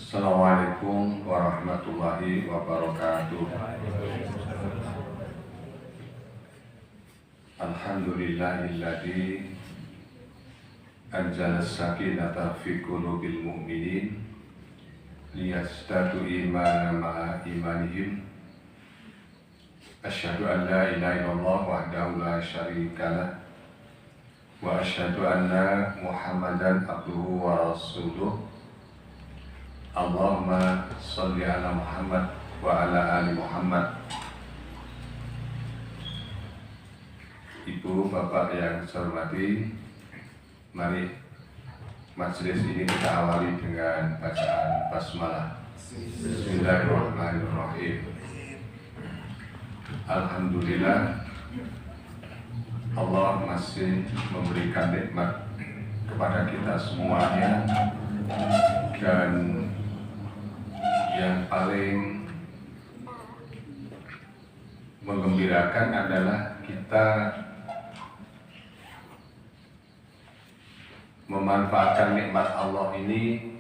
Assalamualaikum warahmatullahi wabarakatuh. Alhamdulillahilladzi anzala as-sakinata fi qulubil mu'minin liyazdadu imanan ma'a imanihim. Asyhadu an la ilaha illallah wahdahu la syarika lah wa asyhadu anna Muhammadan abduhu wa rasuluh. Allahumma sholli ala Muhammad wa ala ali Muhammad. Ibu, bapak yang saya hormati, mari majelis ini kita awali dengan bacaan basmalah. Bismillahirrahmanirrahim. Alhamdulillah, Allah masih memberikan nikmat kepada kita semuanya, dan yang paling menggembirakan adalah kita memanfaatkan nikmat Allah ini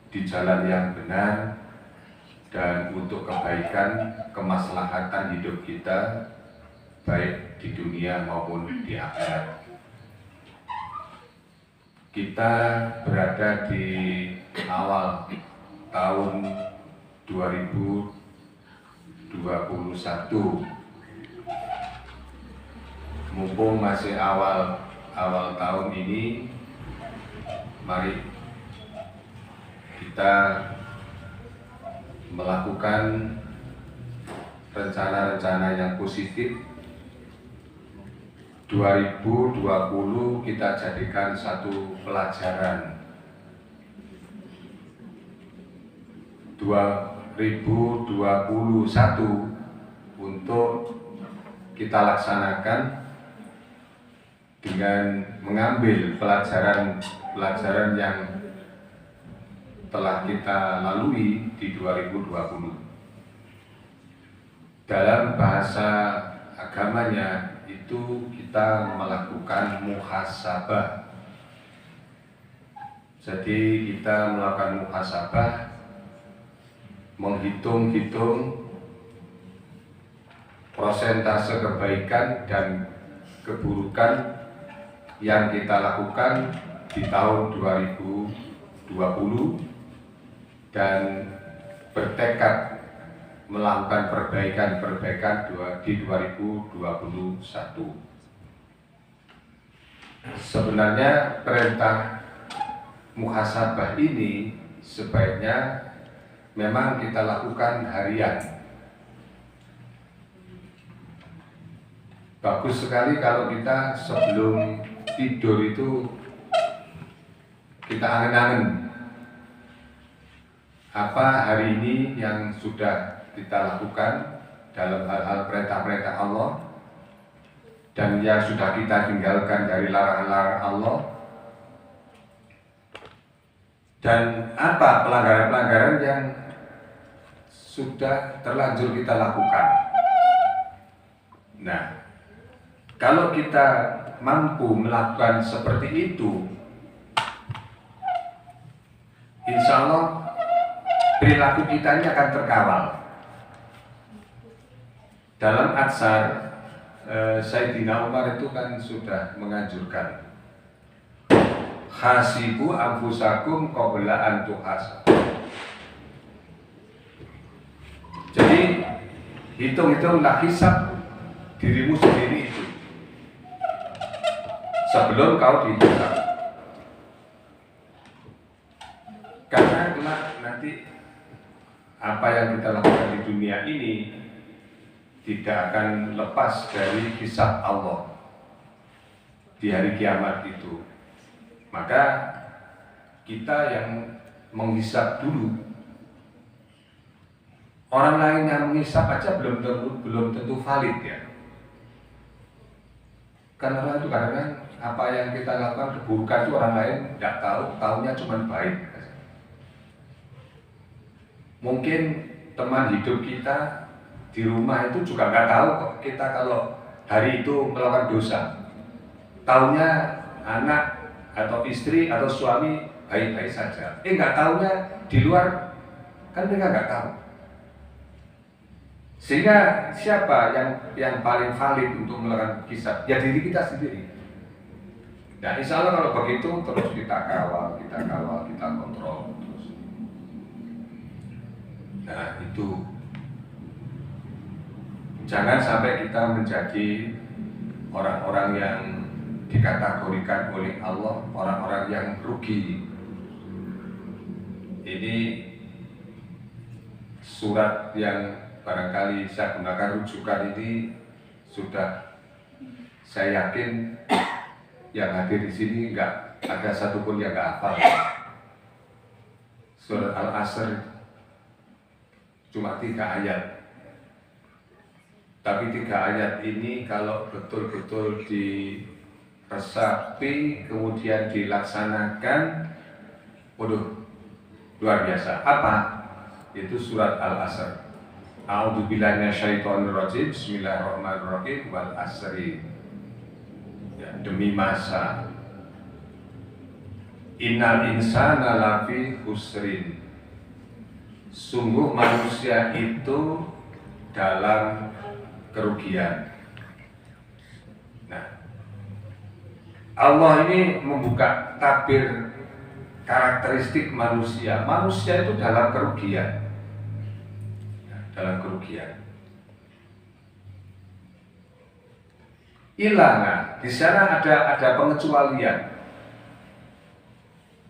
di jalan yang benar dan untuk kebaikan, kemaslahatan hidup kita, baik di dunia maupun di akhirat. Kita berada di awal tahun 2021. Mumpung masih awal tahun ini, mari kita melakukan rencana-rencana yang positif. 2020 kita jadikan satu pelajaran. 2021 untuk kita laksanakan dengan mengambil pelajaran yang telah kita lalui di 2020. Dalam bahasa agamanya itu kita melakukan muhasabah. Jadi kita melakukan muhasabah, menghitung-hitung persentase kebaikan dan keburukan yang kita lakukan di tahun 2020 dan bertekad melakukan perbaikan di 2021. Sebenarnya perintah muhasabah ini sebaiknya memang kita lakukan harian. Bagus sekali kalau kita sebelum tidur itu kita angen-angen apa hari ini yang sudah kita lakukan dalam hal-hal perintah-perintah Allah dan yang sudah kita tinggalkan dari larangan-larangan Allah, dan apa pelanggaran-pelanggaran yang sudah terlanjur kita lakukan. Nah, kalau kita mampu melakukan seperti itu, insya Allah perilaku kita ini akan terkawal. Dalam Atsar, Sayyidina Umar itu kan sudah menganjurkan, hasibu anfusakum qabla an tuhasab. Jadi hitung-hitunglah, hisab dirimu sendiri itu sebelum kau dihisab. Karena kelak nanti apa yang kita lakukan di dunia ini tidak akan lepas dari hisab Allah di hari kiamat itu. Maka kita yang menghisab dulu. Orang lain yang menghisab aja belum tentu valid ya. Karena itu kadang-kadang apa yang kita lakukan keburukan itu orang lain tidak tahu, tahunya cuma baik. Mungkin teman hidup kita di rumah itu juga nggak tahu kok kita kalau hari itu melakukan dosa. Tahunya anak atau istri atau suami baik-baik saja. Nggak tahunya di luar kan mereka nggak tahu. Sehingga siapa yang paling valid untuk melakukan hisab? Ya diri kita sendiri. Nah, insya Allah kalau begitu terus kita kawal, kita kontrol terus. Nah, itu jangan sampai kita menjadi orang-orang yang dikategorikan oleh Allah orang-orang yang rugi. Ini surat yang barangkali saya gunakan rujukan ini sudah saya yakin yang hadir di sini nggak ada satupun yang nggak hafal. Surat Al-Asr cuma 3 ayat. Tapi 3 ayat ini kalau betul-betul diresapi kemudian dilaksanakan, waduh, luar biasa. Apa? Itu surat Al-Asr. A'udzubillahi minasyaitonirrajim. Bismillahirrahmanirrahim. Wal asri. Ya, demi masa. Innal insana lafi khusrin. Sungguh manusia itu dalam kerugian. Nah, Allah ini membuka tabir karakteristik manusia. Manusia itu dalam kerugian. Dalam kerugian. Ilana, di sana ada pengecualian.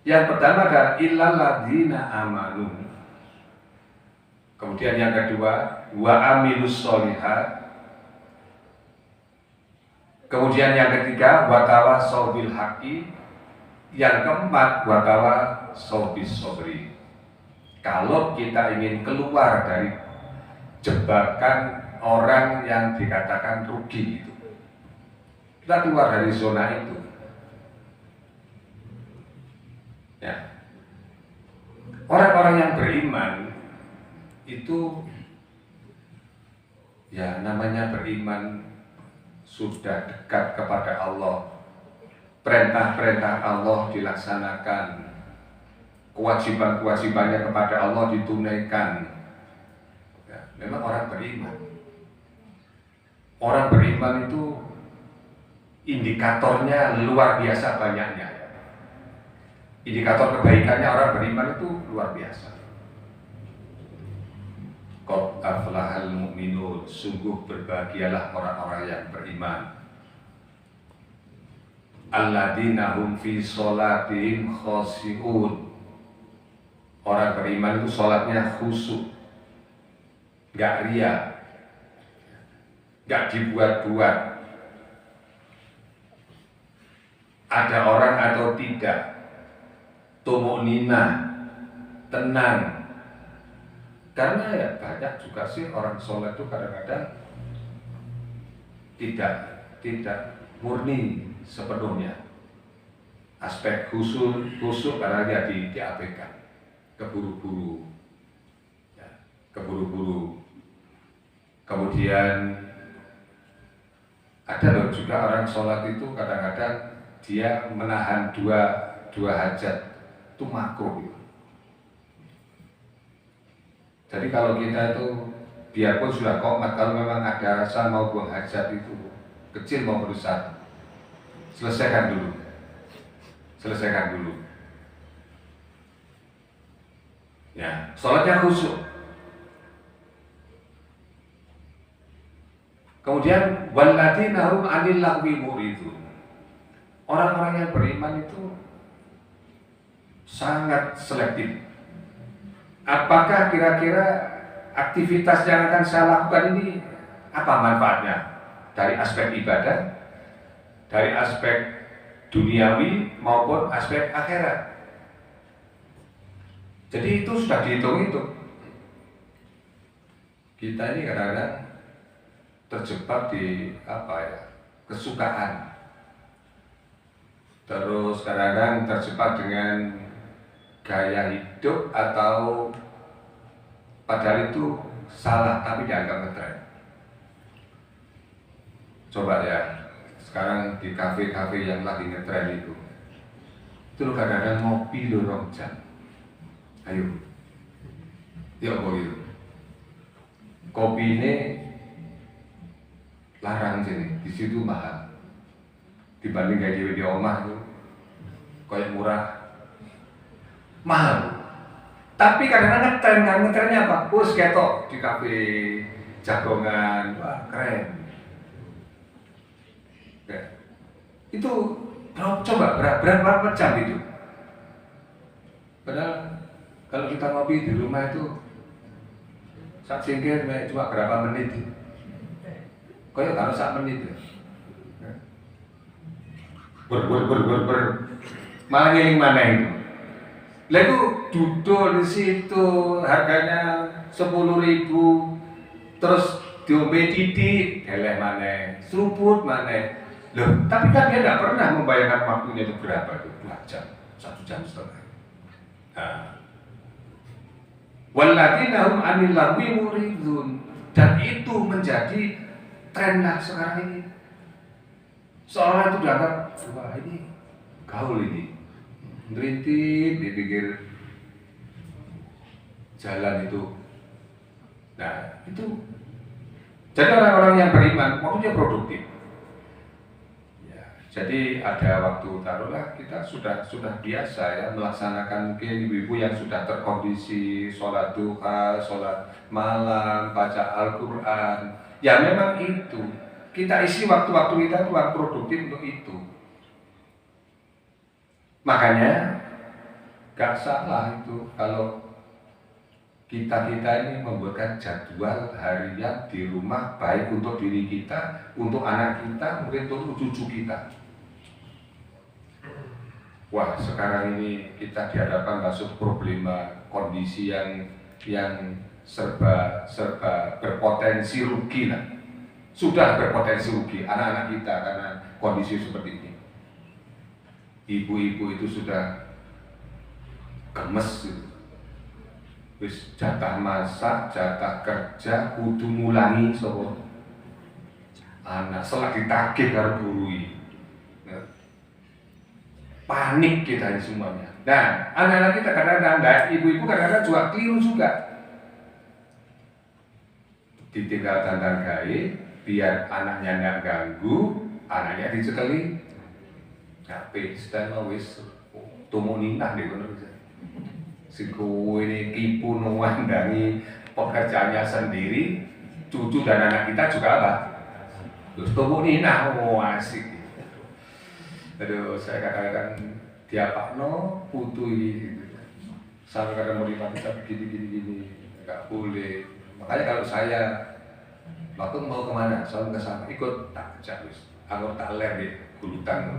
Yang pertama adalah illal ladzina amanu. Kemudian yang kedua wa amilus sholihat. Kemudian yang ketiga wa tawassaw bil haqqi. Yang keempat wa tawassaw bis sabri. Kalau kita ingin keluar dari jebakan orang yang dikatakan rugi itu, kita keluar dari zona itu. Ya. Orang-orang yang beriman itu ya namanya beriman sudah dekat kepada Allah, perintah-perintah Allah dilaksanakan, kewajiban-kewajibannya kepada Allah ditunaikan. Ya, memang orang beriman. Orang beriman itu indikatornya luar biasa banyaknya. Indikator kebaikannya orang beriman itu luar biasa. Qad aflahal mu'minun, sungguh berbahagialah orang-orang yang beriman. Alladzina hum fi sholatihim khashi'un. Orang beriman itu sholatnya khusyuk, gak ria, gak dibuat-buat. Ada orang atau tidak, tumunina, tenang. Karena ya banyak juga sih orang sholat itu kadang-kadang tidak murni sepenuhnya. Aspek khusyuk karena dia diabaikan, keburu-buru, ya, keburu-buru. Kemudian ada loh juga orang sholat itu kadang-kadang dia menahan dua hajat, itu makruh. Jadi kalau kita itu biarpun sudah qomat, kalau memang ada rasa mau buang hajat itu kecil mau besar, selesaikan dulu. Ya, sholatnya khusyuk. Kemudian walladzina hum 'anil lagwi muridun. Orang-orang yang beriman itu sangat selektif. Apakah kira-kira aktivitas yang akan saya lakukan ini apa manfaatnya? Dari aspek ibadah, dari aspek duniawi maupun aspek akhirat. Jadi itu sudah dihitung-hitung. Kita ini kadang-kadang terjebak di kesukaan. Terus kadang-kadang terjebak dengan gaya hidup atau padahal itu salah tapi dianggap ngetren. Coba ya, sekarang di kafe-kafe yang lagi ngetren itu Itu lo kadang-kadang ngopi lo 2 jam. Ayo. Ya apa gitu. Kopi ini larang sini, di situ mahal. Dibanding kayak di omah tuh, kayak murah, mahal. Tapi kadang-kadang ngetren kan, ngetrennya apa? Bus ketok di kafe jagongan, wah keren. Ya. Itu coba berapa jam itu? Padahal kalau kita ngopi di rumah itu sak singkir cuma berapa menit? Kayak harus sak menit ya. Ber malah ngiling mana itu? Lalu duduk di situ harganya 10.000, terus diombe titik, eleh mana, seruput mana. Loh, tapi kan dia tidak pernah membayangkan waktunya itu berapa itu, 2 jam, 1 jam setengah. Nah, walladzina hum 'anil lagwi muridun, dan itu menjadi tren lah sekarang ini. Seorang itu dianggap, wah ini gaul ini, ngerintit dipikir jalan itu. Nah itu, jadi orang-orang yang beriman waktunya produktif. Ya, jadi ada waktu taruhlah kita sudah biasa ya melaksanakan, mungkin ibu-ibu yang sudah terkondisi sholat duha, sholat malam, baca Al-Quran. Ya memang itu. Kita isi waktu-waktu kita itu waktu produktif untuk itu. Makanya gak salah itu kalau kita ini membuatkan jadwal harian di rumah, baik untuk diri kita, untuk anak kita, mungkin untuk cucu kita. Wah, sekarang ini kita dihadapkan masuk problema kondisi yang serba berpotensi rugi lah. Sudah berpotensi rugi anak-anak kita karena kondisi seperti ini. Ibu-ibu itu sudah gemes gitu. Wis jatah masak, jatah kerja, kudu mulangi sopo. Anak selak ditagih karo gurui. Panik kita ini semuanya. Nah, anak-anak kita kadang-kadang, ibu-ibu kadang-kadang juga keliru juga. Ditinggal dandan gawe, biar anaknya nggak ganggu, anaknya dicekeli. HP sedang wis tumuninah deh kono bisa. Si kowe ini tipu nuwandangi pekerjaannya sendiri, cucu dan anak kita juga apa? Terus tumuninah, asik. Aduh, saya kadang-kadang diapakno putu gitu. Sampai kadang mau dipakai gini, nggak boleh. Makanya kalau saya waktu mau kemana, soal ke sana ikut tak kerja wis, aku tak ler di gulutan.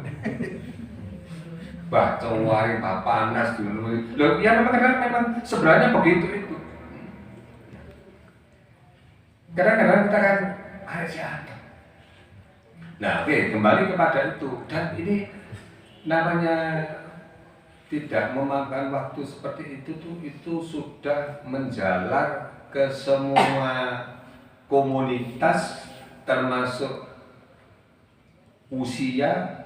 Bah, cowari panas dulu. Loh, ya memang sebenarnya begitu itu. Kadang-kadang kita kan ada siapa. Nah, oke, kembali kepada itu. Dan ini namanya tidak memakan waktu seperti itu sudah menjalar ke semua komunitas, termasuk usia,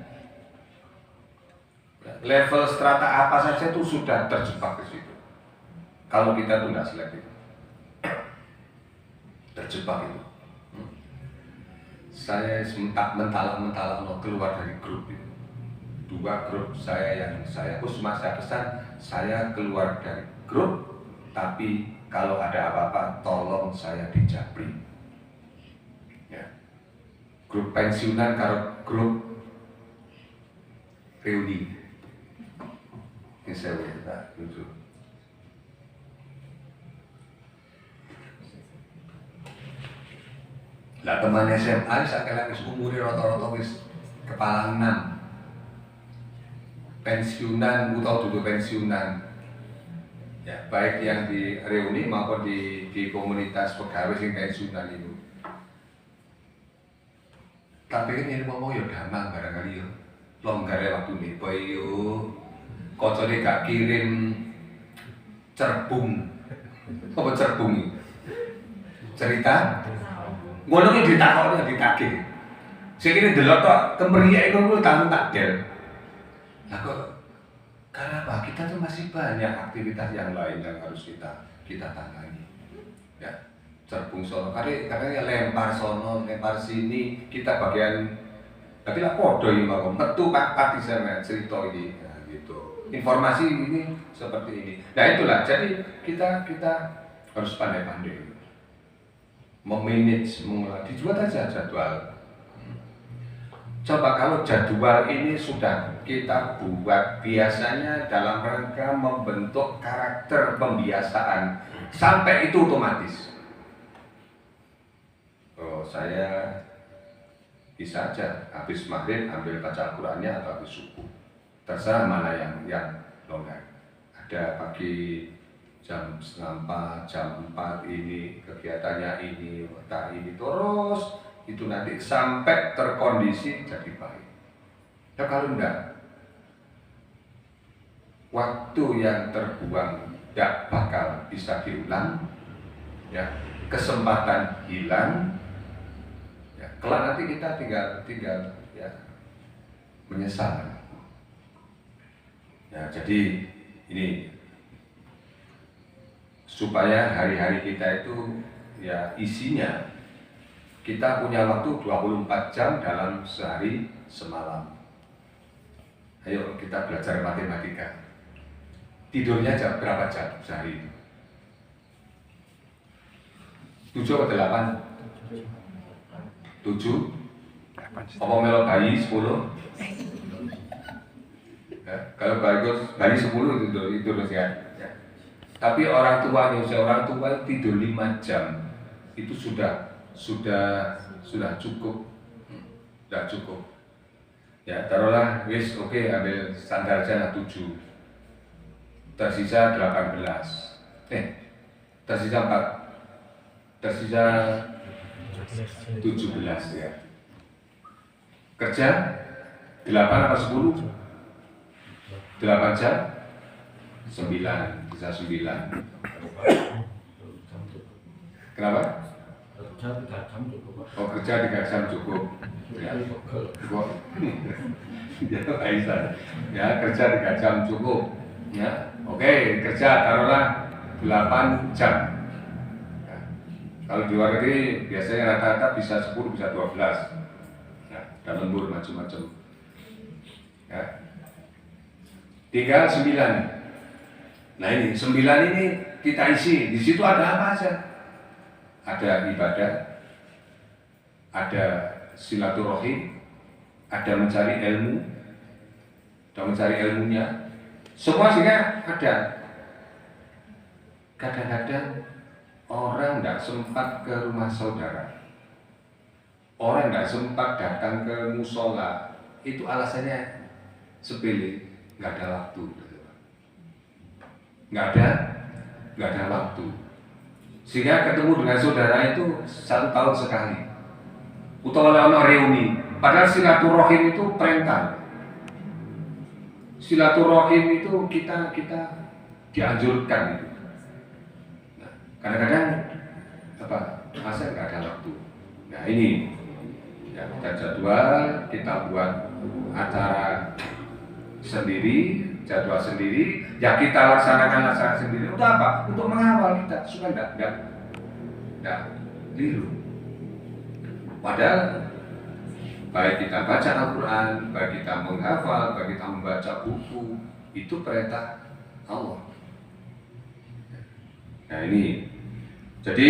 level strata apa saja itu sudah terjebak di situ. Kalau kita tuh nggak selektif, terjebak itu. Saya mentalak keluar dari grup itu. 2 grup yang saya pesan, saya keluar dari grup, tapi kalau ada apa-apa tolong saya dijabri. Ya. Grup pensiunan kalau grup reuni. Ini saya minta tunjuk. Lah teman SMA saya wis umure rata-rata wis kepala 6. Pensiunan atau duduk pensiunan. Ya, baik yang di reuni maupun di komunitas pegawai yang pensiunan itu. Tapi kan ini ngomong ya damang barangkali ya. Longgar waktu ini, boy yo. Kocone gak kirim cerbung. Apa cerbung itu? Cerita? Ngono ki ditakoni ditagih. Sing kene delok tok kemriyek iku tak del. Lah kok Karena apa? Kita tuh masih banyak aktivitas yang lain yang harus kita tangani. Ya, cerbung sono, kadang lempar sono, lempar sini, kita bagian. Tapi lah podo ini mau metu pati sama cerita ini, nah, gitu. Informasi ini seperti ini. Nah itulah. Jadi kita harus pandai-pandai memanage, dibuat aja jadwal. Coba kalau jadwal ini sudah kita buat biasanya dalam rangka membentuk karakter pembiasaan, sampai itu otomatis. Oh, saya bisa aja habis maghrib ambil baca Al-Qur'annya atau habis subuh, terserah mana yang longgar. Ada pagi jam 3:30, jam 4 ini kegiatannya ini, terus itu nanti sampai terkondisi jadi baik. Nah kalau enggak, waktu yang terbuang tidak bakal bisa diulang, ya, kesempatan hilang. Kelak nanti kita tinggal ya menyesal. Ya, jadi ini supaya hari-hari kita itu ya isinya kita punya waktu 24 jam dalam sehari semalam. Ayo kita belajar matematika. Tidurnya jam berapa jam sehari? 7 atau 8? 7? Apa melo bayi 10? Ya, kalau bayi 10 itu ya. Tapi orang tua tidur 5 jam itu sudah cukup. Sudah cukup. Ya, taruhlah wis oke, ambil standar aja 7. Tersisa 18. Tersisa 4. Tersisa 17 ya. Kerja 8 atau 10? 8 jam? 9, bisa 9. Kenapa? Kerja 3 jam cukup. Oh, kerja 3 jam cukup. Ya, ya, Aisyah. Ya, kerja 3 jam cukup. Ya, oke, kerja taruhlah 8 jam. Kalau di luar negeri biasanya rata-rata bisa 10, bisa 12. Ya, dan lembur macam-macam. Ya. Tinggal 9. Nah ini 9 ini kita isi. Di situ ada apa aja? Ada ibadah, ada silaturahim, ada mencari ilmu, ada mencari ilmunya. Semua sehingga ada. Kadang-kadang orang tidak sempat ke rumah saudara, orang tidak sempat datang ke musola, itu alasannya sepele, nggak ada waktu, nggak ada waktu. Sehingga ketemu dengan saudara itu 1 tahun sekali, utawa ono reuni. Padahal silaturahim itu perintah. Silaturahim itu kita dianjurkan itu. Kadang-kadang masa nggak ada waktu. Nah ini ya, kita jadwal, kita buat acara sendiri, jadwal sendiri, ya kita laksanakan sendiri. Untuk apa? Untuk mengawal kita supaya tidak keliru. Padahal baik kita baca Al-Quran, baik kita menghafal, baik kita membaca buku, itu perintah Allah. Nah ini, jadi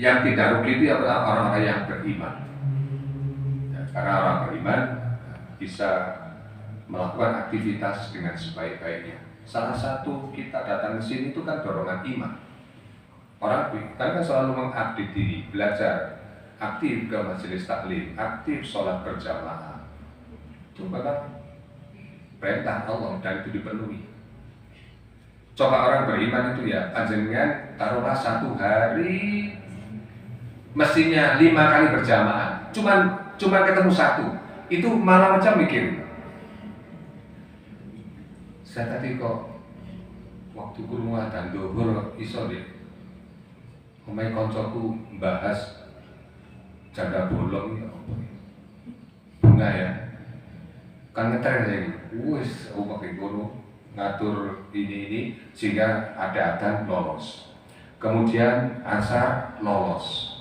yang tidak rugi itu adalah orang-orang yang beriman. Ya, karena orang beriman bisa melakukan aktivitas dengan sebaik-baiknya. Salah satu kita datang ke sini itu kan dorongan iman. Orang kan selalu mengupdate diri, belajar, aktif ke majelis taklim, aktif sholat berjamaah. Itu bahkan perintah Allah dan itu dipenuhi. Coba orang beriman itu ya, panjenengan taruhlah 1 hari mestinya 5 kali berjamaah, cuma ketemu 1, itu malah macam mikir. Saya tadi kok waktu kurungan dan dohur iso deh, omai koncoku bahas janda bolong ya, bunga ya, kan ngetren saya gitu, wes aku pakai gono ngatur ini sehingga ada adzan lolos. Kemudian asar lolos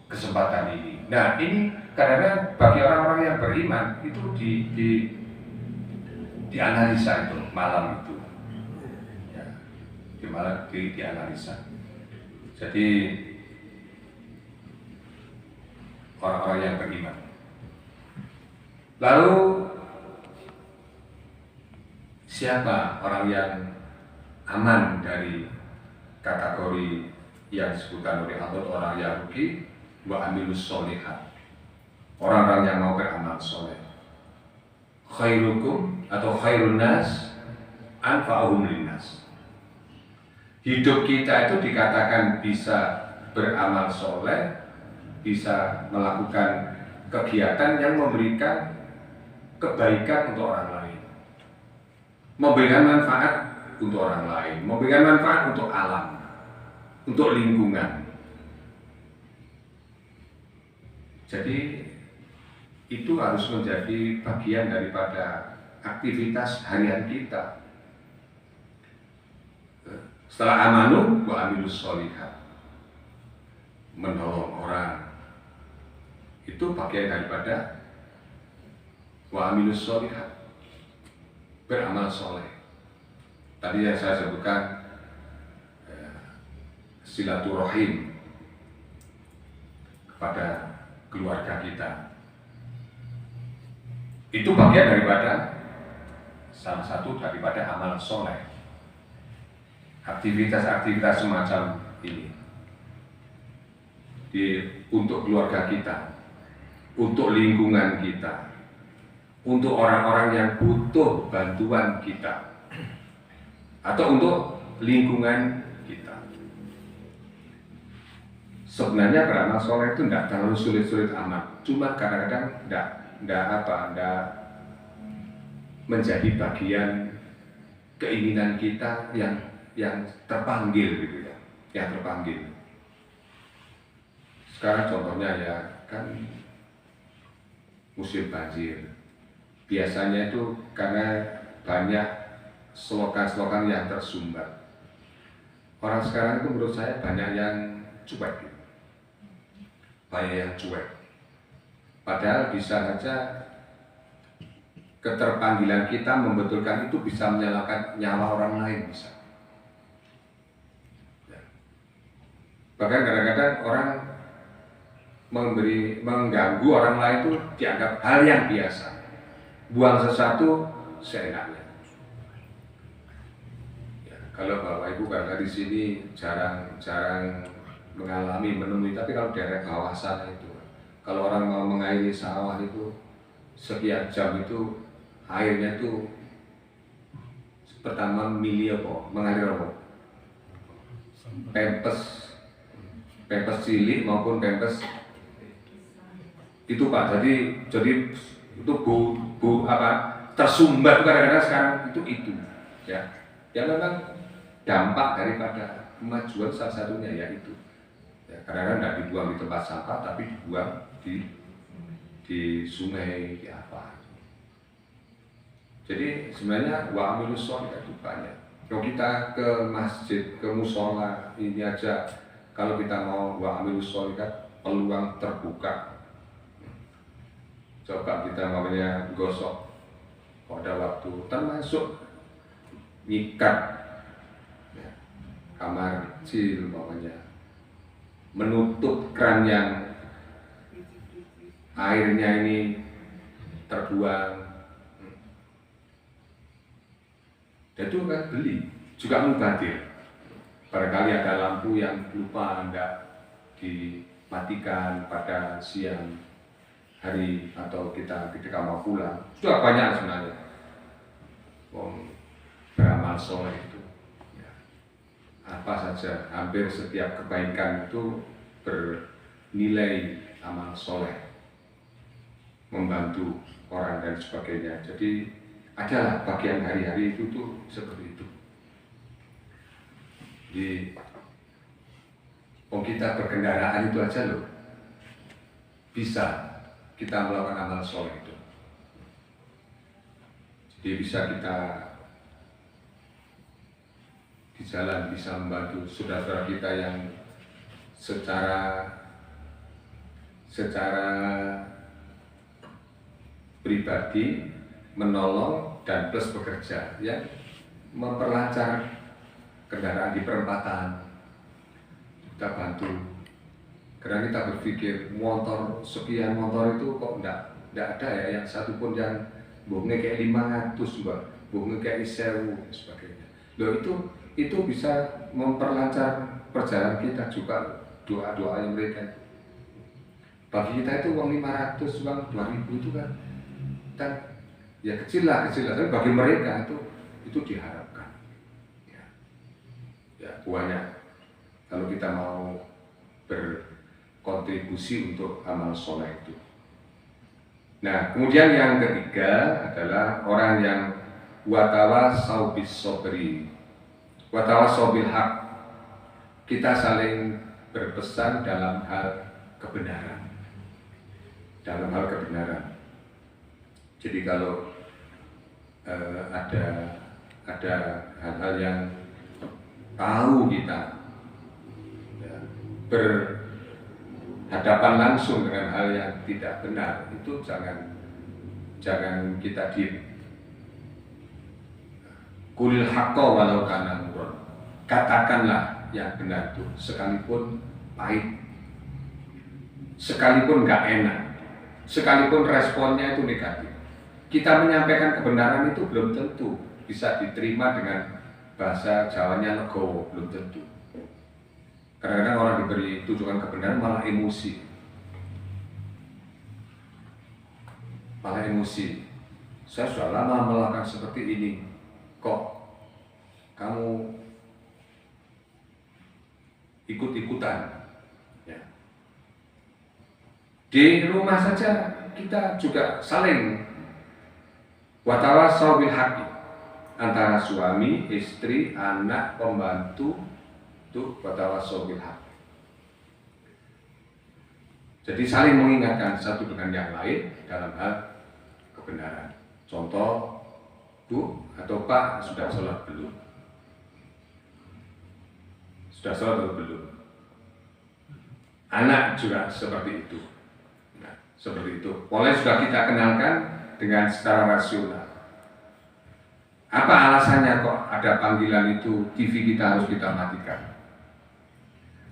kesempatan ini. Nah ini karena bagi orang-orang yang beriman itu dianalisa itu malam itu, ya, dianalisa. Jadi orang-orang yang beriman. Lalu siapa orang yang aman dari kategori yang disebutkan oleh Allah, orang yang rugi? Wa amilus sholihat, orang-orang yang mau beramal soleh. Khairukum atau khairun nas anfa'uhum linnas. Hidup kita itu dikatakan bisa beramal soleh, bisa melakukan kegiatan yang memberikan kebaikan untuk orang lain, memberikan manfaat untuk orang lain, memberikan manfaat untuk alam, untuk lingkungan. Jadi itu harus menjadi bagian daripada aktivitas harian kita. Setelah amanu wa amilus sholihat, menolong orang, itu bagian daripada wa amilus sholihat, beramal soleh. Tadi yang saya sebutkan silaturahim kepada keluarga kita, itu bagian daripada salah satu daripada amal soleh. Aktivitas-aktivitas semacam ini untuk keluarga kita, untuk lingkungan kita, untuk orang-orang yang butuh bantuan kita, atau untuk lingkungan kita. Sebenarnya beramal soleh itu tidak terlalu sulit-sulit amat, cuma kadang-kadang tidak menjadi bagian keinginan kita yang terpanggil gitu ya, yang terpanggil. Sekarang contohnya ya kan musim banjir, biasanya itu karena banyak slogan-slogan yang tersumbat. Orang sekarang itu menurut saya banyak yang cuek gitu. Banyak yang cuek. Padahal bisa saja keterpanggilan kita membetulkan itu bisa menyalakan nyawa orang lain bisa. Ya. Bahkan kadang-kadang orang mengganggu orang lain itu dianggap hal yang biasa. Buang sesuatu seenaknya. Ya, kalau Bapak Ibu karena di sini jarang menemui, tapi kalau daerah bawah sana itu, kalau orang mau mengairi sawah itu sekian jam itu airnya itu pertama mengalir apa? Pempes cilik maupun pempes itu Pak. Jadi itu tersumbat kadang-kadang sekarang itu ya. Yang memang dampak daripada kemajuan salah satunya ya itu. Ya, kadang-kadang tidak dibuang di tempat sampah, tapi dibuang di sungai, di apa. Jadi sebenarnya wa amilus sholihat itu banyak. Kalau kita ke masjid, ke musola ini aja, kalau kita mau wa amilus sholihat, peluang terbuka. Coba kita namanya gosok pada waktu, termasuk nyikat ya, kamar kecil namanya, menutup keran yang airnya ini terbuang. Dan itu kan beli, juga mubadir. Barangkali ada lampu yang lupa Anda dimatikan pada siang hari atau kita ketika mau pulang. Sudah banyak sebenarnya beramal soleh itu. Ya. Apa saja, hampir setiap kebaikan itu bernilai amal soleh, membantu orang dan sebagainya. Jadi adalah bagian hari-hari itu tuh seperti itu. Di kita berkendaraan itu aja loh, bisa kita melakukan amal soleh itu. Jadi bisa kita jalan bisa membantu saudara-saudara kita yang secara pribadi menolong dan plus bekerja, ya, memperlancar kendaraan di perempatan, kita bantu. Karena kita berpikir motor sekian motor itu kok enggak ada ya yang satu pun yang bohongnya kayak 500 mbak, bohongnya kayak 1000 sebagainya. Loh itu bisa memperlancar perjalanan kita juga, doa-doanya mereka. Bagi kita itu uang 500, uang 2000 itu kan ya kecil lah, tapi bagi mereka itu diharapkan. Ya banyak kalau kita mau berkontribusi untuk amal soleh itu. Nah, kemudian yang ketiga adalah orang yang watawasau bis sobri, watawasau bil haq. Kita saling berpesan dalam hal kebenaran. Jadi kalau ada hal-hal yang tahu kita ya, berhadapan langsung dengan hal yang tidak benar, itu jangan kita diam. Qulil haqqa walau kana murran. Katakanlah yang benar itu sekalipun pahit, sekalipun nggak enak, sekalipun responnya itu negatif. Kita menyampaikan kebenaran itu belum tentu bisa diterima dengan bahasa Jawanya legowo, belum tentu. Kadang-kadang orang diberi tujuan kebenaran malah emosi. Saya sudah lama melakukan seperti ini, kok kamu ikut-ikutan? Ya. Di rumah saja kita juga saling watawasau bil haqqi, antara suami, istri, anak, pembantu, itu watawasau bil haqqi. Jadi saling mengingatkan satu dengan yang lain dalam hal kebenaran. Contoh, Bu atau Pak sudah sholat belum? Sudah sholat atau belum? Anak juga seperti itu. Nah, seperti itu. Boleh sudah kita kenalkan dengan secara rasional. Apa alasannya kok ada panggilan itu TV kita harus kita matikan?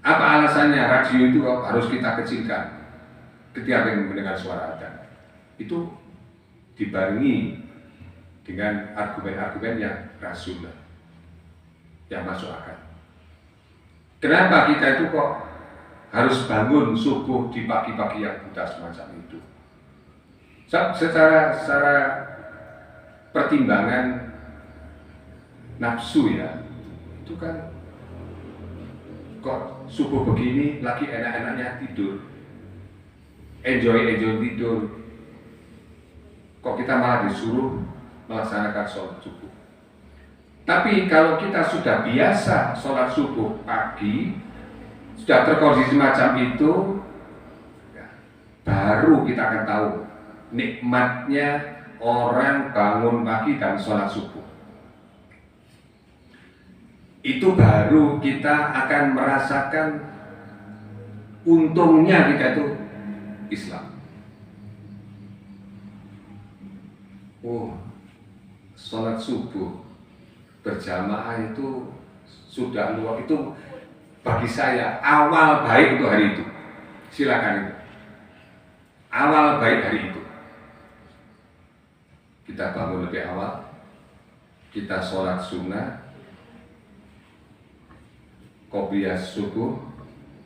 Apa alasannya radio itu kok harus kita kecilkan ketika mendengar suara adzan? Itu dibarengi dengan argumen-argumen yang rasional, yang masuk akal. Kenapa kita itu kok harus bangun subuh di pagi-pagi yang buta semacam itu? Secara pertimbangan nafsu ya, itu kan kok subuh begini lagi enak-enaknya tidur, enjoy tidur, kok kita malah disuruh melaksanakan sholat subuh. Tapi kalau kita sudah biasa sholat subuh pagi, sudah terkondisi semacam itu, ya, baru kita akan tahu nikmatnya orang bangun pagi dan sholat subuh. Itu baru kita akan merasakan untungnya kita itu Islam. Oh, sholat subuh berjamaah itu sudah luar, itu bagi saya awal baik untuk hari itu. Silakan itu. Awal baik hari itu. Kita bangun lebih awal, kita sholat sunnah, qobliyah subuh,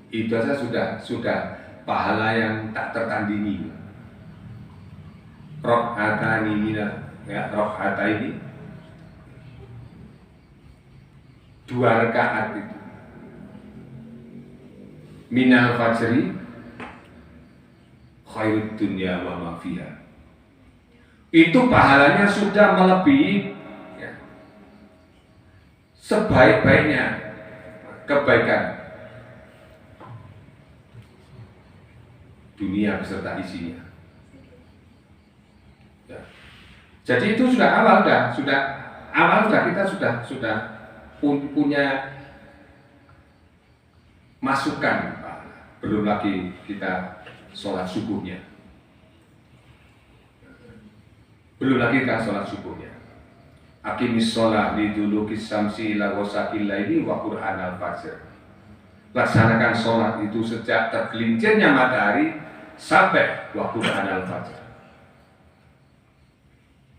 itu saja sudah pahala yang tak tertandingi. Rok'atani ya, rok'ataini 2 rakaat itu minal fajri khairud dunya wa ma fiha. Itu pahalanya sudah melebihi ya, sebaik-baiknya kebaikan dunia beserta isinya. Ya. Jadi itu sudah awal kita sudah punya masukan, belum lagi kita sholat subuhnya, belum lagi kita sholat subuhnya. Aqimis sholat lidulukis samsi ila ghasaqil laili wa qur'an al-fajr. Laksanakan sholat itu sejak tergelincirnya matahari sampai wa qur'an al-fajr.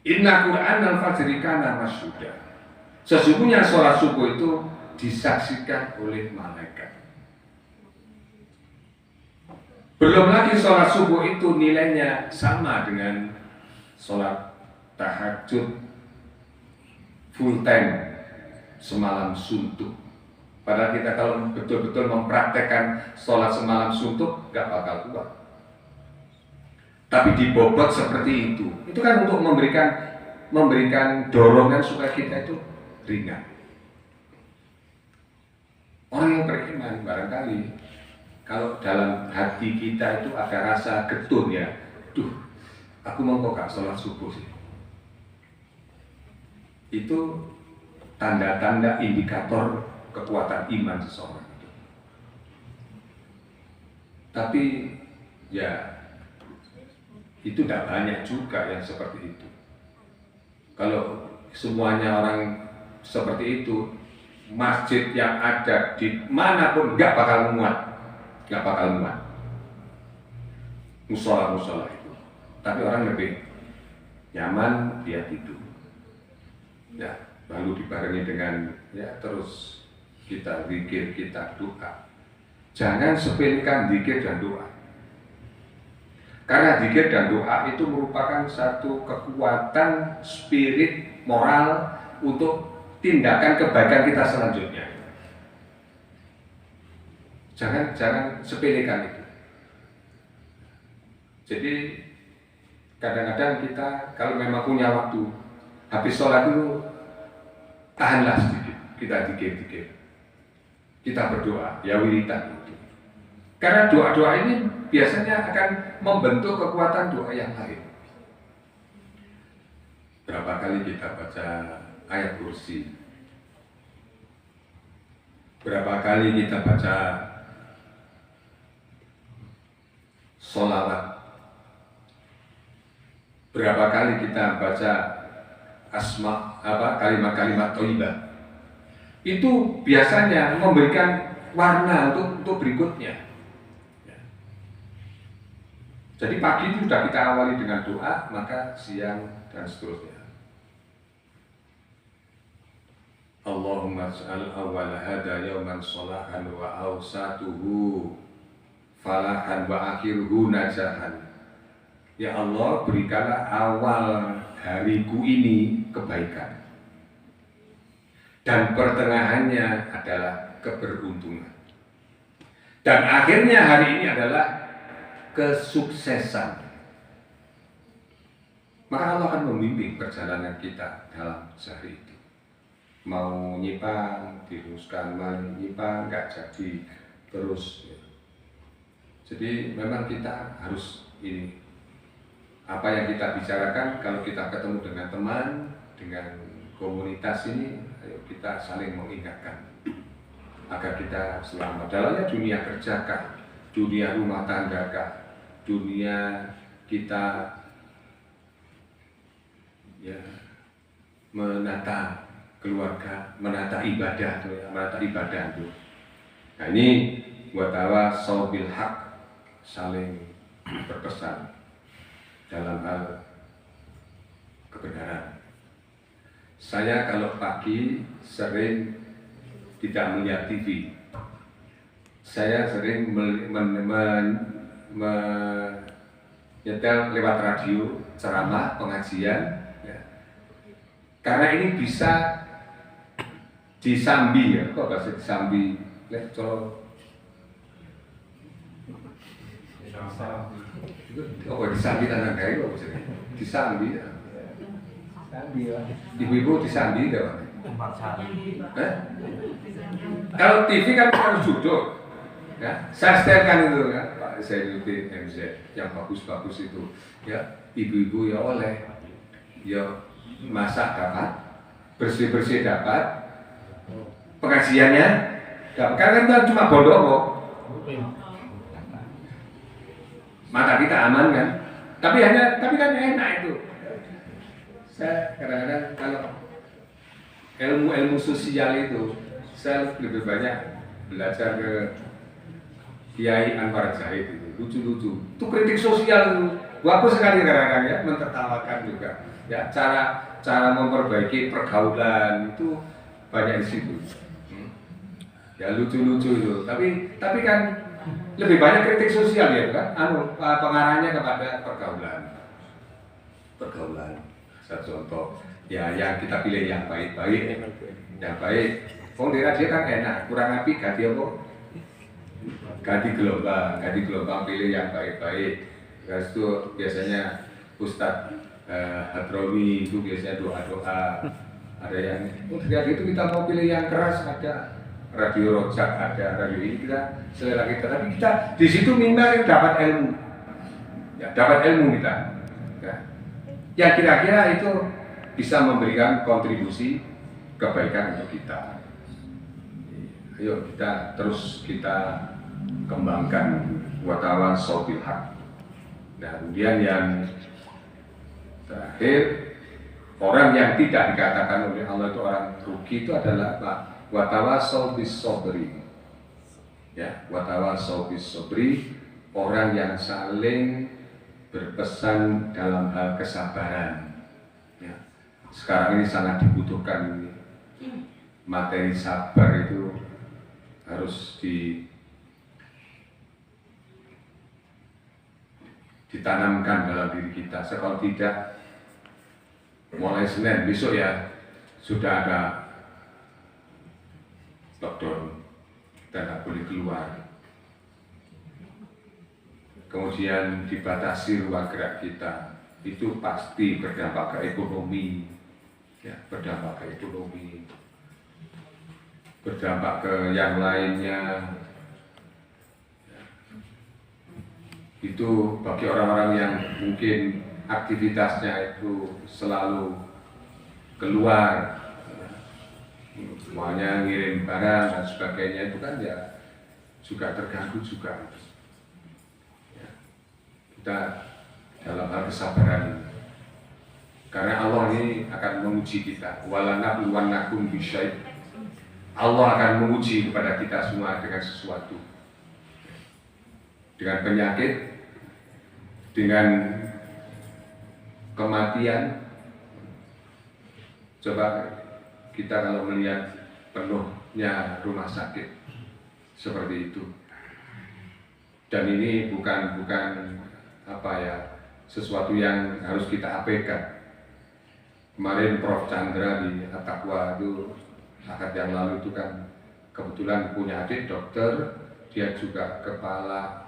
Inna qur'an al-fajri kana masyhuda. Sesungguhnya sholat subuh itu disaksikan oleh malaikat. Belum lagi sholat subuh itu nilainya sama dengan sholat tahajud full time semalam suntuk. Padahal kita kalau betul-betul mempraktekkan sholat semalam suntuk gak bakal kuat. Tapi dibobot seperti itu kan untuk memberikan dorongan supaya kita itu ringan. Orang yang beriman barangkali kalau dalam hati kita itu ada rasa getun ya, aku mau kok gak sholat subuh sih. Itu tanda-tanda indikator kekuatan iman seseorang itu. Tapi ya itu tidak banyak juga yang seperti itu. Kalau semuanya orang seperti itu, masjid yang ada di manapun nggak bakal muat. Musola itu. Tapi orang lebih nyaman dia tidur. Ya, lalu dibarengi dengan ya terus kita zikir, kita doa. Jangan sepelekan zikir dan doa. Karena zikir dan doa itu merupakan satu kekuatan spirit moral untuk tindakan kebaikan kita selanjutnya. Jangan sepelekan itu. Jadi kadang-kadang kita kalau memang punya waktu habis sholat itu tahanlah sedikit, kita zikir, kita berdoa, ya wiridan itu. Karena doa-doa ini biasanya akan membentuk kekuatan doa yang lain. Berapa kali kita baca ayat kursi? Berapa kali kita baca sholawat? Berapa kali kita baca kalimat-kalimat thayyibah? Itu biasanya memberikan warna untuk berikutnya. Jadi pagi itu sudah kita awali dengan doa, maka siang dan seterusnya. Allahumma ij'al awwal hada yawman sholahan wa awsatuhu falahan wa akhiruhu najahan. Ya Allah, berikanlah awal hariku ini kebaikan dan pertengahannya adalah keberuntungan dan akhirnya hari ini adalah kesuksesan. Maka Allah akan membimbing perjalanan kita dalam sehari itu. Mau nyipang, diruskan, nyipang, nggak jadi terus. Jadi memang kita harus ini. Apa yang kita bicarakan kalau kita ketemu dengan teman, dengan komunitas ini, ayo kita saling mengingatkan agar kita selamat. Dalamnya dunia kerja kah, dunia rumah tangga kah, dunia kita ya menata keluarga, menata ibadah itu. Nah ini buat tawasau bil haq, saling berpesan dalam hal kebenaran. Saya kalau pagi sering tidak melihat TV. Saya sering menyetel lewat radio, ceramah, pengajian, ya. Karena ini bisa disambi, ya, kok bahasa disambi, disambi tanah gaya, kok bisa disambi, ya. Ibu-ibu disambi, ya. Kalau TV kan harus duduk. Ya, saya setelkan itu kan, Pak Zainuddin MZ yang bagus-bagus itu, ya ibu-ibu ya oleh, ya masak dapat, bersih-bersih dapat, pengajiannya, kan cuma bodoh kok. Mata kita aman kan, tapi kan enak itu. Saya kadang-kadang kalau ilmu sosial itu, saya lebih banyak belajar ke Kiai Anwar Zahid itu, lucu-lucu. Itu kritik sosial itu, bagus sekali kadang-kadang ya, mentertawakan juga. Ya, cara memperbaiki pergaulan itu banyak di situ. Ya lucu-lucu itu, tapi kan lebih banyak kritik sosial ya kan, pengarahnya kepada pergaulan. Satu contoh, ya yang kita pilih yang baik-baik, yang baik. Dia kan enak, kurang api ganti apa? Ganti gelombang pilih yang baik-baik. Terus itu biasanya Ustadz Hadrawi itu biasanya doa-doa. Ada yang, itu kita mau pilih yang keras, ada radio Rojak, ada radio ini, kita selera kita, tapi kita di situ minta dapat ilmu, ya dapat ilmu kita, ya. Yang kira-kira itu bisa memberikan kontribusi kebaikan untuk kita. Ayo kita kembangkan watawasau bil haq. Nah, kemudian yang terakhir, orang yang tidak dikatakan oleh Allah itu orang rugi itu adalah apa? Watawasau bis sabri. Ya, watawasau bis sabri, orang yang saling berpesan dalam hal kesabaran. Ya. Sekarang ini sangat dibutuhkan ini. Materi sabar itu harus ditanamkan dalam diri kita. Kalau tidak, mulai Senin besok ya sudah ada lockdown, kita nggak boleh keluar. Kemudian dibatasi ruang gerak kita, itu pasti berdampak ke ekonomi, ya, berdampak ke ekonomi, berdampak ke yang lainnya. Itu bagi orang-orang yang mungkin aktivitasnya itu selalu keluar, semuanya ngirim barang dan sebagainya, itu kan ya juga terganggu juga. Ya. Kita dalam hal kesabaran ini, karena Allah ini akan menguji kita. Walanabluwannakum bisyai'. Allah akan menguji kepada kita semua dengan sesuatu, dengan penyakit, dengan kematian. Coba kita kalau melihat penuhnya rumah sakit seperti itu, dan ini bukan apa ya, sesuatu yang harus kita abaikan. Kemarin Prof Chandra di At-Taqwa itu saat yang lalu itu kan kebetulan punya adik dokter, dia juga kepala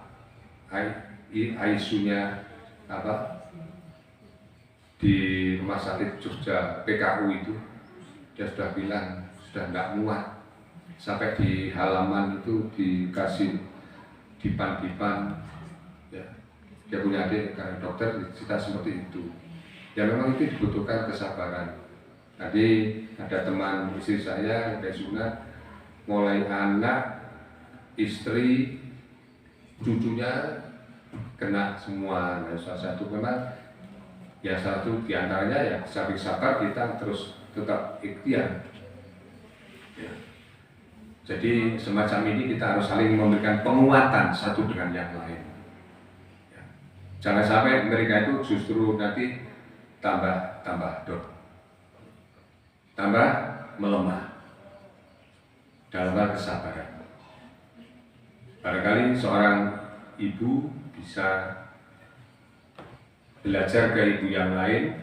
ICU-nya apa di rumah sakit Jogja PKU itu. Dia sudah bilang sudah nggak muat, sampai di halaman itu dikasih dipan ya. Dia punya adik karena dokter, kita seperti itu ya, memang itu dibutuhkan kesabaran. Tadi ada teman istri saya dari sunat, mulai anak, istri, cucunya kena semua. Nah, salah satu memang ya, satu diantaranya ya saling sabar, kita terus tetap ikhtiar. Ya. Jadi semacam ini kita harus saling memberikan penguatan satu dengan yang lain. Ya. Jangan sampai mereka itu justru nanti tambah melemah dalam hal kesabaran. Barangkali seorang ibu bisa belajar ke ibu yang lain,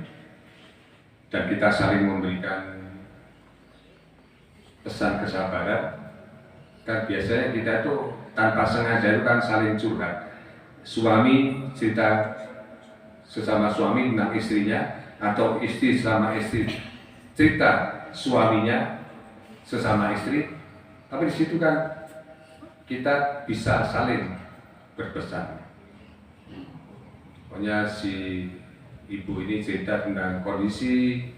dan kita saling memberikan pesan kesabaran. Kan biasanya kita tuh tanpa sengaja itu kan saling curhat. Suami cerita sesama suami tentang istrinya, atau istri sama istri cerita suaminya sesama istri. Tapi di situ kan kita bisa saling berpesan. Pokoknya si ibu ini cerita tentang kondisi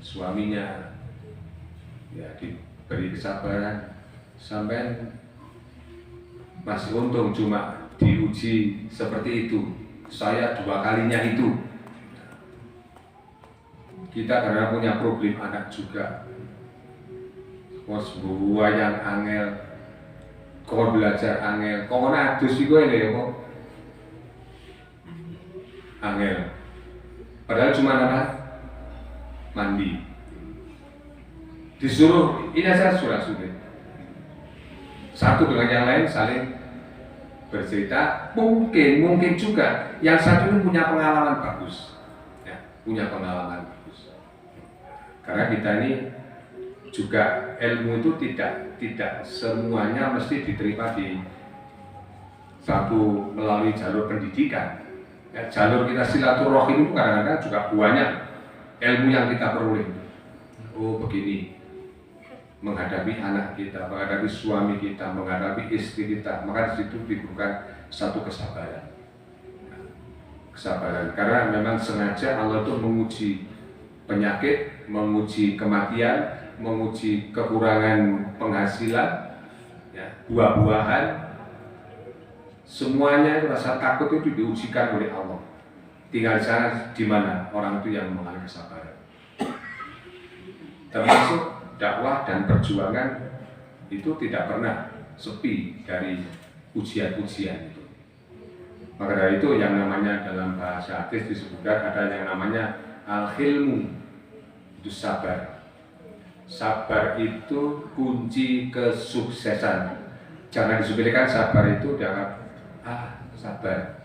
suaminya, ya beri kesabaran. Sampai masih untung cuma diuji seperti itu. Saya 2 kalinya itu. Kita karena punya problem anak juga. Wes buah yang angel, kau belajar angel, kau kena adus sih gue ya kok. Angel. Padahal cuma apa? Mandi. Disuruh ini aja sudah. Satu dengan yang lain saling bercerita. Mungkin juga yang satu ini punya pengalaman bagus, ya, punya pengalaman bagus. Karena kita ini juga ilmu itu tidak semuanya mesti diterima di satu melalui jalur pendidikan. Ya, jalur kita silaturahim itu kadang-kadang juga banyak ilmu yang kita peroleh. Oh begini. Menghadapi anak kita, menghadapi suami kita, menghadapi istri kita, maka di situ dibutuhkan satu kesabaran. Kesabaran, karena memang sengaja Allah itu menguji penyakit, menguji kematian, menguji kekurangan penghasilan, ya, buah-buahan, semuanya rasa takut itu diujikan oleh Allah. Tinggal di sana di mana orang itu yang mengalami kesabaran. Termasuk dakwah dan perjuangan itu tidak pernah sepi dari ujian-ujian itu. Maka dari itu yang namanya dalam bahasa hadis disebutkan ada yang namanya al-hilmu, itu sabar. Sabar itu kunci kesuksesan. Jangan disepelekan sabar itu jangan sabar.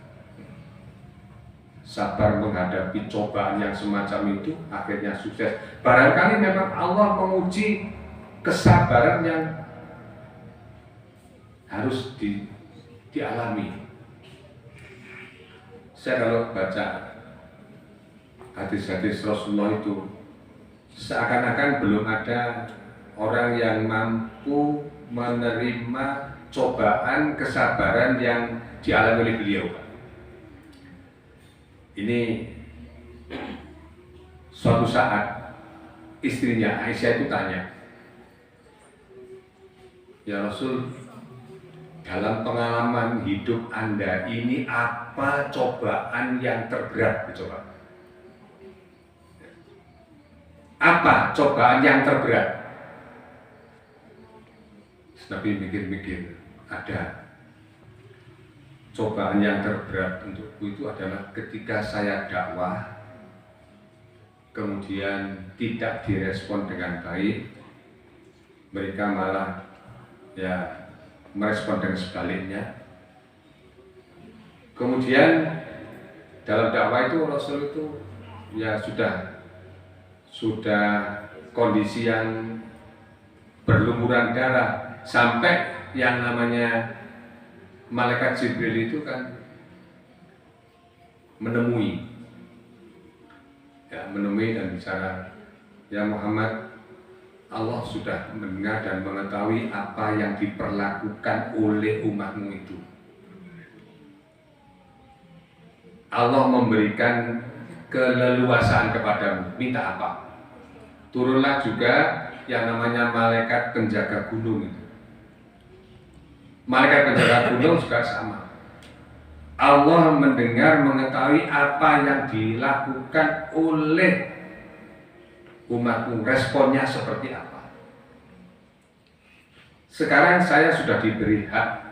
Sabar menghadapi cobaan yang semacam itu akhirnya sukses. Barangkali memang Allah menguji kesabaran yang harus dialami. Saya kalau baca hadis-hadis Rasulullah itu seakan-akan belum ada orang yang mampu menerima cobaan kesabaran yang dialami oleh beliau. Ini suatu saat istrinya Aisyah itu tanya, ya Rasul, dalam pengalaman hidup Anda ini apa cobaan yang terberat? Coba. Apa cobaan yang terberat? Nabi mikir-mikir, ada. Cobaan yang terberat untukku itu adalah ketika saya dakwah, kemudian tidak direspon dengan baik, mereka malah ya merespon dengan sebaliknya. Kemudian dalam dakwah itu Rasul itu ya sudah kondisi yang berlumuran darah, sampai yang namanya Malaikat Jibril itu kan menemui dan bicara, ya Muhammad, Allah sudah mendengar dan mengetahui apa yang diperlakukan oleh umatmu itu. Allah memberikan keleluasaan kepadamu, minta apa? Turunlah juga yang namanya malaikat penjaga gunung itu. Malaikat penjaga gunung juga sama. Allah mendengar, mengetahui apa yang dilakukan oleh umatmu, responnya seperti apa. Sekarang saya sudah diberi hak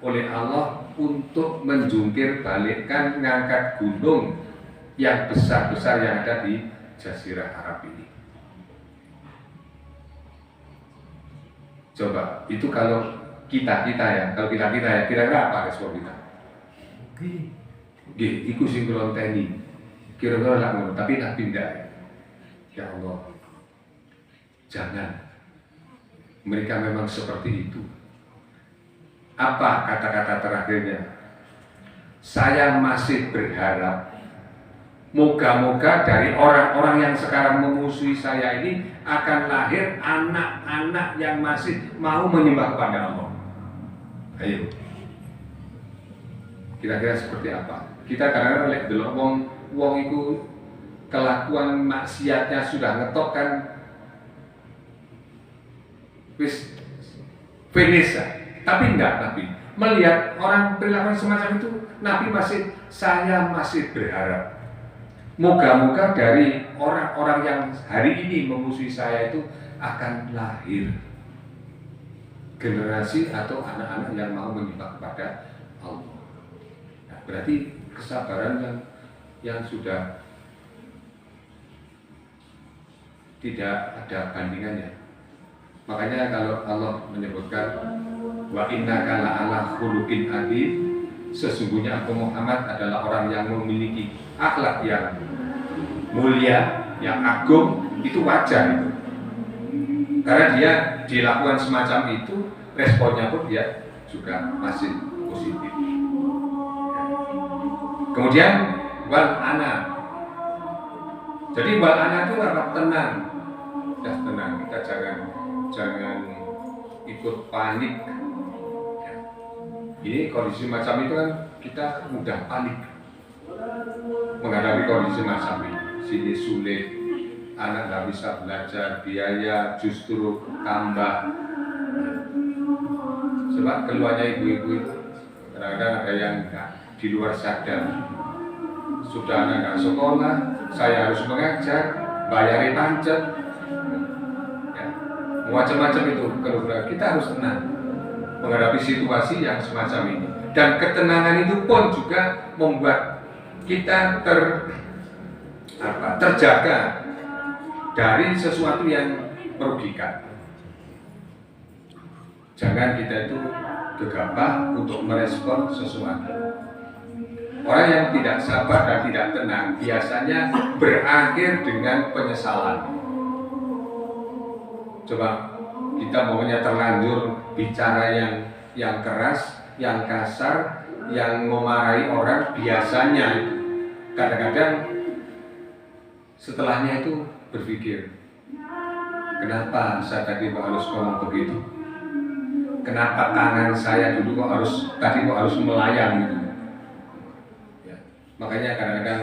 oleh Allah untuk menjungkir balikkan, mengangkat gunung yang besar-besar yang ada di Jazirah Arab ini. Coba, itu kalau kita ya, kira-kira apa respon kita? Iku sing teni, kira-kira lah ngono, tapi tak pindah. Ya Allah, jangan. Mereka memang seperti itu. Apa kata-kata terakhirnya? Saya masih berharap, moga-moga dari orang-orang yang sekarang memusuhi saya ini akan lahir anak-anak yang masih mau menyembah kepada Allah. Ayo, kira-kira seperti apa? Kita kadang-kadang lihat dulu wong itu kelakuan maksiatnya sudah ngetok kan, wis finish ya. Tapi enggak, Nabi melihat orang perilaku semacam itu, Nabi saya masih berharap moga-moga dari orang-orang yang hari ini memusuhi saya itu akan lahir generasi atau anak-anak yang mau menyembah kepada Allah. Nah, berarti kesabaran yang sudah tidak ada bandingannya. Makanya kalau Allah menyebutkan wa innaka la'ala khuluqin adzim, sesungguhnya Abu Muhammad adalah orang yang memiliki akhlak yang mulia, yang agung, itu wajar itu. Karena dia dilakukan semacam itu, responnya pun dia juga masih positif. Kemudian wal ana. Jadi wal ana itu apa? Tenang. Ya, tenang. Kita jangan ikut panik. Ini kondisi macam itu kan kita mudah panik menghadapi kondisi macam ini. Sini sulit, anak nggak bisa belajar, biaya justru tambah. Sebab keluarnya ibu-ibu itu kadang-kadang ada yang di luar sadar. Sudah anak nggak sekolah, saya harus mengajar, bayarin pajak, ya, macam-macam itu. Kalau kita harus tenang menghadapi situasi yang semacam ini. Dan ketenangan itu pun juga membuat kita terjaga dari sesuatu yang merugikan. Jangan kita itu gegabah untuk merespon sesuatu. Orang yang tidak sabar dan tidak tenang biasanya berakhir dengan penyesalan. Coba kita maunya terlanjur bicara yang keras, yang kasar, yang memarahi orang, biasanya kadang-kadang setelahnya itu berpikir, kenapa saya tadi kok harus ngomong begitu? Kenapa tangan saya dulu kok harus melayang gitu? Ya. Makanya kadang-kadang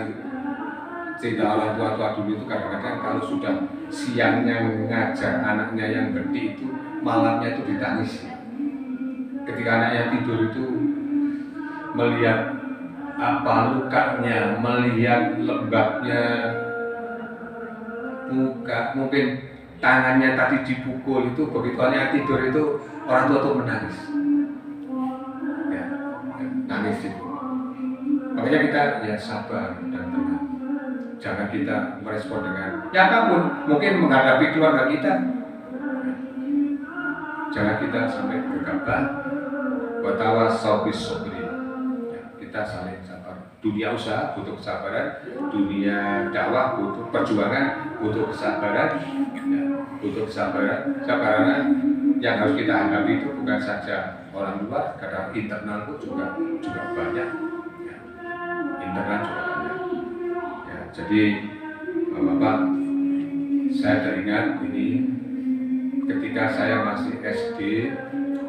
cerita orang tua-tua dulu itu kadang-kadang kalau sudah siangnya ngajar anaknya yang gede itu, malamnya itu ditangis. Ketika anaknya tidur itu melihat apa lukanya, melihat lembabnya muka, mungkin tangannya tadi dipukul itu, begitu anaknya tidur itu orang tua tuh menangis, ya, nangis itu. Makanya kita ya sabar dan tenang. Jangan kita merespon dengan ya apapun, mungkin menghadapi keluarga kita. Jangan kita sampai gegabah. Watawassaw bis-sabri. Kita saling sabar. Dunia usaha butuh kesabaran, dunia dakwah butuh perjuangan, butuh kesabaran, ya, butuh kesabaran. Karena yang harus kita hadapi itu bukan saja orang luar, karena internal pun juga banyak. Ya. Internal juga banyak. Ya, jadi Bapak, saya teringat ini ketika saya masih SD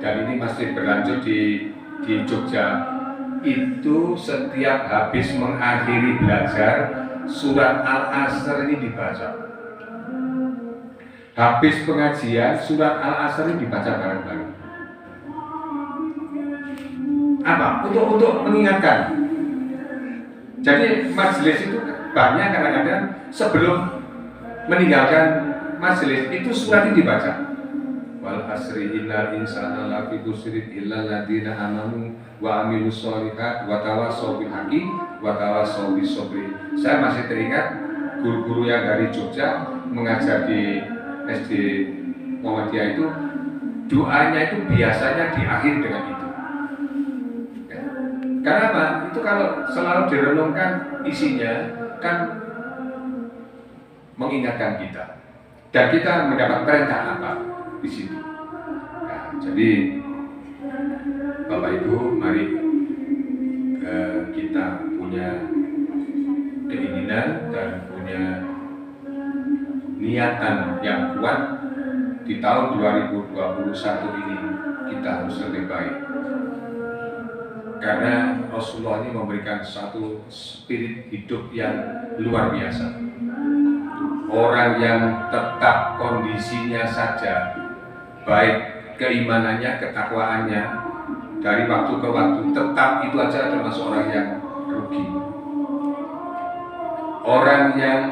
dan ini masih berlanjut di Jogja. Itu setiap habis mengakhiri belajar surat Al-Asr ini dibaca. Habis pengajian surat Al-Asr ini dibaca bareng-bareng. Apa? Untuk mengingatkan. Jadi majelis itu banyak kadang-kadang sebelum meninggalkan majelis itu surat ini dibaca. Wal asri innal insana lafi khusrin illa alladziina aamanu wa 'amilus sholihat wa tawassaw bil haqqi wa tawassaw bis sabri. Saya masih teringat guru-guru yang dari Jogja mengajar di SD Muhammadiyah itu doanya itu biasanya diakhiri dengan itu. Ya. Karena apa? Itu kalau selalu direnungkan isinya kan mengingatkan kita dan kita mendapat perintah apa di situ. Nah, jadi Bapak Ibu, mari kita punya keinginan dan punya niatan yang kuat di tahun 2021 ini kita harus lebih baik. Karena Rasulullah ini memberikan satu spirit hidup yang luar biasa. Orang yang tetap kondisinya saja baik keimanannya, ketakwaannya, dari waktu ke waktu, tetap itu aja termasuk orang yang rugi. Orang yang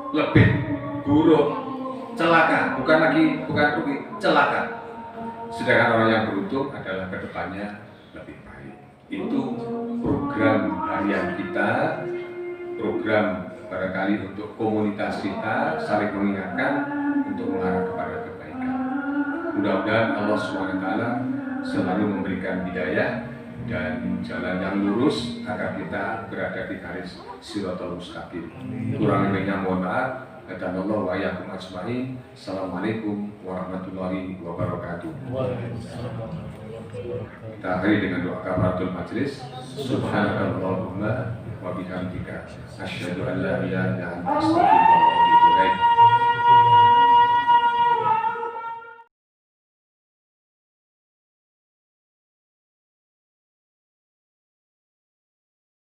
lebih buruk, celaka, bukan rugi, celaka. Sedangkan orang yang beruntung adalah kedepannya lebih baik. Itu program harian kita, program barangkali untuk komunitas kita, saling mengingatkan untuk mengarah kepada kebaikan. Mudah-mudahan Allah SWT selalu memberikan hidayah dan jalan yang lurus agar kita berada di garis Shiratal Mustaqim. Kurang lebihnya mohon maaf. Hadanallahu wa iyyakum ajmain. Assalamualaikum warahmatullahi wabarakatuh. Kita akhiri dengan doa kafaratul majlis. Subhanakallahumma wa bihamdika asyhadu an la ilaha illa anta astaghfiruka